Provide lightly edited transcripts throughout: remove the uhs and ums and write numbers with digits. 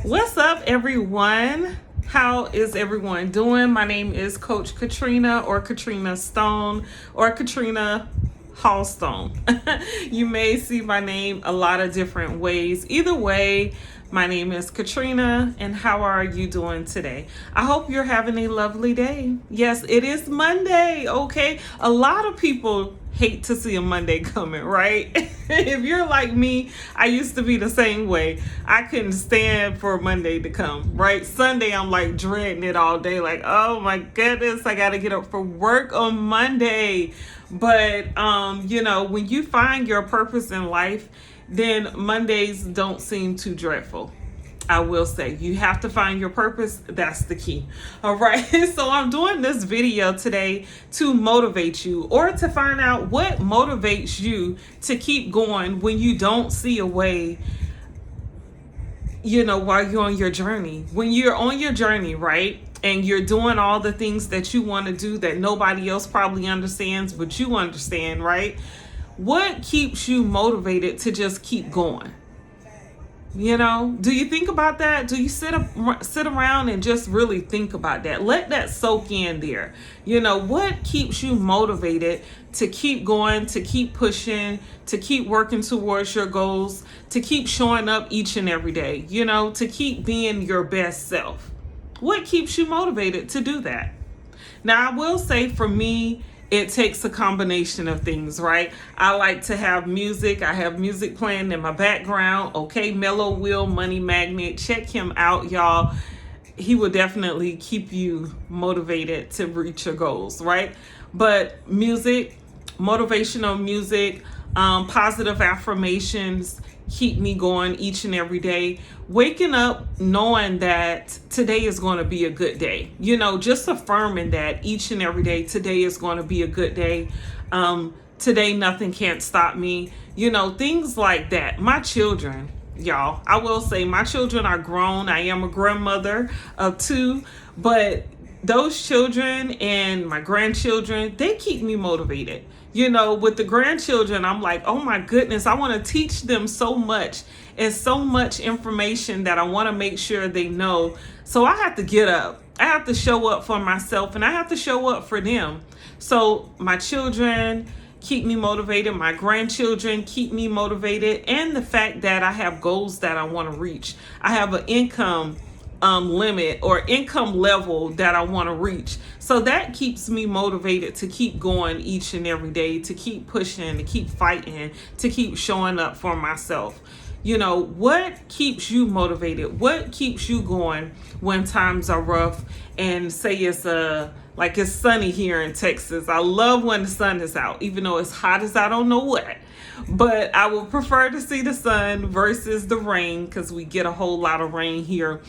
What's up, everyone? How is everyone doing? My name is Coach Katrina, or Katrina Stone, or Katrina Hallstone. You may see my name a lot of different ways. Either way, my name is Katrina, and how are you doing today? I hope you're having a lovely day. Yes, it is Monday, okay? A lot of people hate to see a Monday coming, right? If you're like me, I used to be the same way. I couldn't stand for Monday to come, right? Sunday, I'm like dreading it all day, like, oh my goodness, I gotta get up for work on Monday. But, when you find your purpose in life, then Mondays don't seem too dreadful. I will say you have to find your purpose. That's the key. All right. So I'm doing this video today to motivate you, or to find out what motivates you to keep going when you don't see a way, while you're on your journey. When you're on your journey, right? And you're doing all the things that you want to do that nobody else probably understands, but you understand, right? What keeps you motivated to just keep going? Do you think about that? Do you sit around and just really think about that? Let that soak in there. What keeps you motivated to keep going, to keep pushing, to keep working towards your goals, to keep showing up each and every day, to keep being your best self? What keeps you motivated to do that? Now, I will say for me, it takes a combination of things, right? I like to have music. I have music playing in my background. Okay, Mellow Will Money Magnet. Check him out, y'all. He will definitely keep you motivated to reach your goals, right? But music, motivational music, positive affirmations keep me going each and every day. Waking up knowing that today is going to be a good day. Just affirming that each and every day, today is going to be a good day. Today, nothing can't stop me. Things like that. My children, y'all, I will say my children are grown. I am a grandmother of 2, but those children and my grandchildren, they keep me motivated. With the grandchildren, I'm like, oh my goodness, I want to teach them so much and so much information that I want to make sure they know. So I have to get up. I have to show up for myself, and I have to show up for them. So my children keep me motivated. My grandchildren keep me motivated. And the fact that I have goals that I want to reach. I have an income limit or income level that I want to reach. So that keeps me motivated to keep going each and every day, to keep pushing, to keep fighting, to keep showing up for myself. What keeps you motivated? What keeps you going when times are rough? And say it's like it's sunny here in Texas. I love when the sun is out, even though it's hot as I don't know what. But I would prefer to see the sun versus the rain, because we get a whole lot of rain here.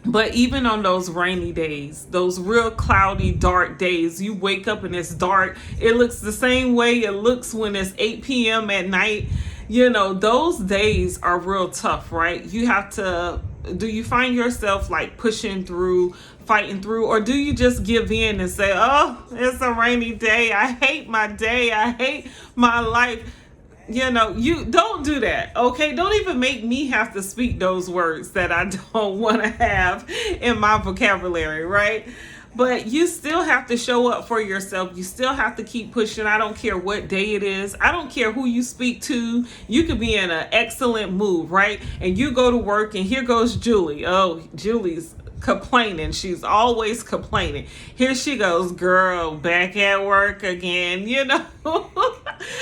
But even on those rainy days, those real cloudy, dark days, you wake up and it's dark. It looks the same way it looks when it's 8 p.m. at night. Those days are real tough, right? You have to, do you find yourself like pushing through, fighting through, or do you just give in and say, oh, it's a rainy day. I hate my day. I hate my life. You don't do that, okay? Don't even make me have to speak those words that I don't want to have in my vocabulary, right? But you still have to show up for yourself. You still have to keep pushing. I don't care what day it is. I don't care who you speak to. You could be in an excellent mood, right? And you go to work and here goes Julie. Oh, Julie's complaining. She's always complaining. Here she goes, girl, back at work again.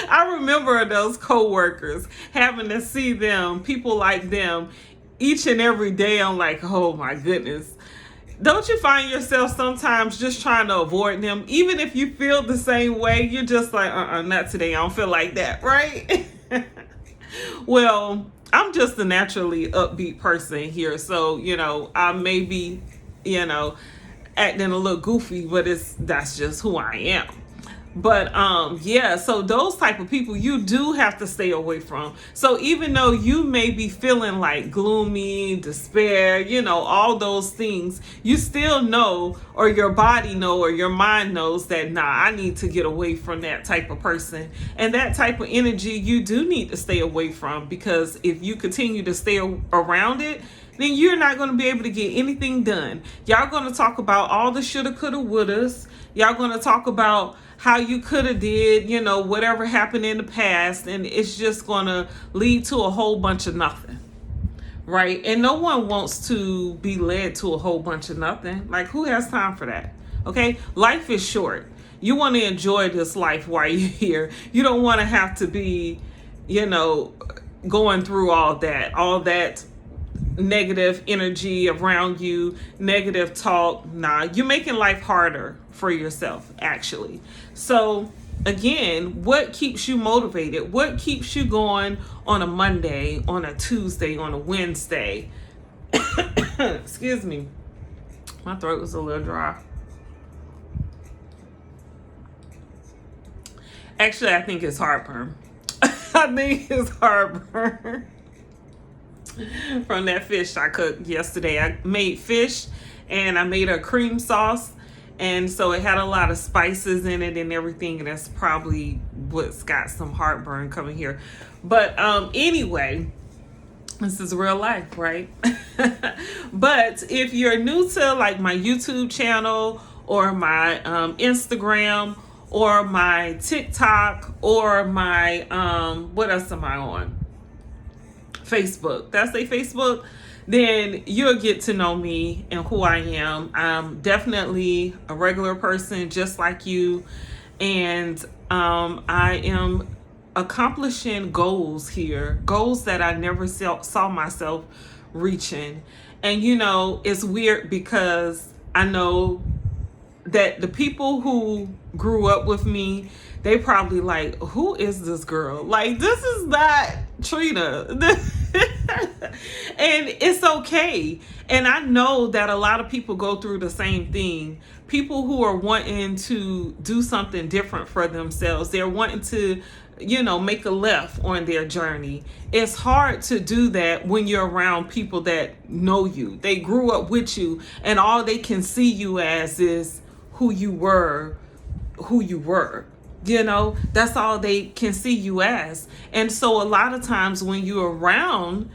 I remember those coworkers, having to see them, people like them, each and every day. I'm like, oh my goodness. Don't you find yourself sometimes just trying to avoid them? Even if you feel the same way, you're just like, not today. I don't feel like that, right? Well, I'm just a naturally upbeat person here. So, I may be, acting a little goofy, but that's just who I am. But so those type of people you do have to stay away from. So even though you may be feeling like gloomy, despair, all those things, you still know, or your body know, or your mind knows that, nah, I need to get away from that type of person. And that type of energy you do need to stay away from, because if you continue to stay around it, then you're not going to be able to get anything done. Y'all going to talk about all the shoulda, coulda, wouldas. Y'all going to talk about how you could have did, whatever happened in the past, and it's just going to lead to a whole bunch of nothing. Right? And no one wants to be led to a whole bunch of nothing. Like, who has time for that? Okay? Life is short. You want to enjoy this life while you're here. You don't want to have to be, going through all that negative energy around you, negative talk. Nah, you're making life harder for yourself, actually. So, again, what keeps you motivated? What keeps you going on a Monday, on a Tuesday, on a Wednesday? Excuse me. My throat was a little dry. Actually, I think it's heartburn. I think it's heartburn from that fish I cooked yesterday. I made fish and I made a cream sauce. And so it had a lot of spices in it and everything. And that's probably what's got some heartburn coming here. But anyway, this is real life, right? But if you're new to like my YouTube channel or my Instagram or my TikTok or my, what else am I on? Facebook. Did I say Facebook? Then you'll get to know me and who I am. I'm definitely a regular person just like you. And I am accomplishing goals here, goals that I never saw myself reaching. And it's weird because I know that the people who grew up with me, they probably like, who is this girl? Like, this is not Trina. And it's okay. And I know that a lot of people go through the same thing. People who are wanting to do something different for themselves. They're wanting to, make a left on their journey. It's hard to do that when you're around people that know you. They grew up with you, and all they can see you as is who you were. That's all they can see you as. And so a lot of times when you're around,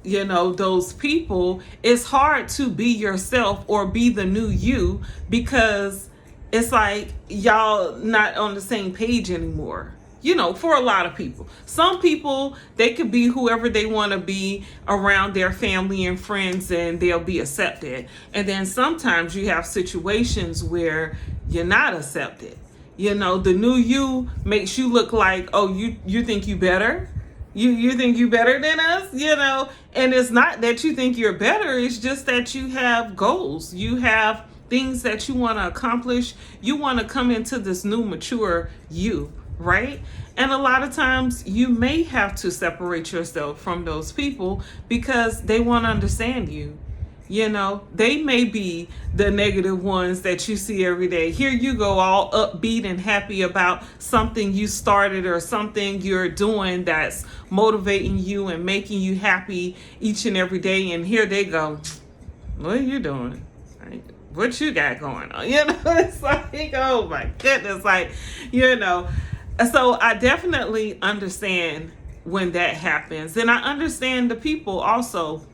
those people, it's hard to be yourself or be the new you, because it's like y'all not on the same page anymore. For a lot of people. Some people, they could be whoever they want to be around their family and friends, and they'll be accepted. And then sometimes you have situations where you're not accepted. The new you makes you look like, oh, you think you better? You think you better than us? And it's not that you think you're better. It's just that you have goals. You have things that you want to accomplish. You want to come into this new mature you. Right? And a lot of times you may have to separate yourself from those people because they won't understand you. They may be the negative ones that you see every day. Here you go, all upbeat and happy about something you started or something you're doing that's motivating you and making you happy each and every day. And here they go, what are you doing? What you got going on? It's like, oh my goodness. So I definitely understand when that happens. And I understand the people also.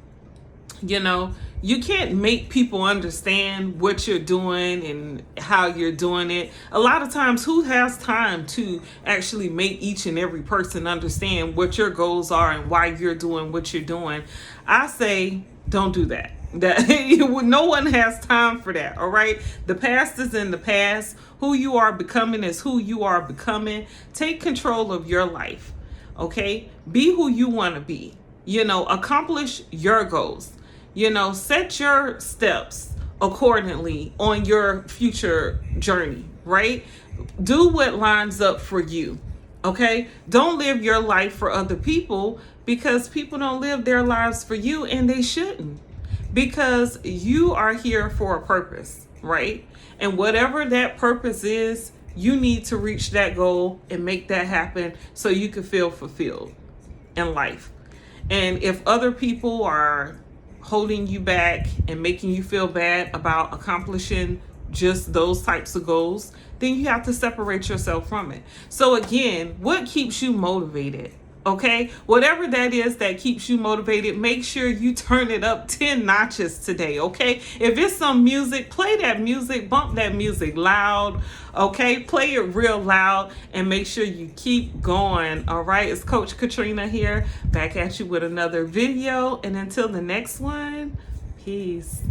You can't make people understand what you're doing and how you're doing it. A lot of times, who has time to actually make each and every person understand what your goals are and why you're doing what you're doing? I say, don't do that. No one has time for that. All right. The past is in the past. Who you are becoming is who you are becoming. Take control of your life. Okay. Be who you want to be. Accomplish your goals. Set your steps accordingly on your future journey, right? Do what lines up for you. Okay. Don't live your life for other people, because people don't live their lives for you, and they shouldn't. Because you are here for a purpose, right? And whatever that purpose is, you need to reach that goal and make that happen so you can feel fulfilled in life. And if other people are holding you back and making you feel bad about accomplishing just those types of goals, then you have to separate yourself from it. So again, what keeps you motivated? Okay, whatever that is that keeps you motivated, make sure you turn it up 10 notches today. Okay, if it's some music, play that music, bump that music loud. Okay, play it real loud and make sure you keep going. All right, it's Coach Katrina here, back at you with another video. And until the next one, peace.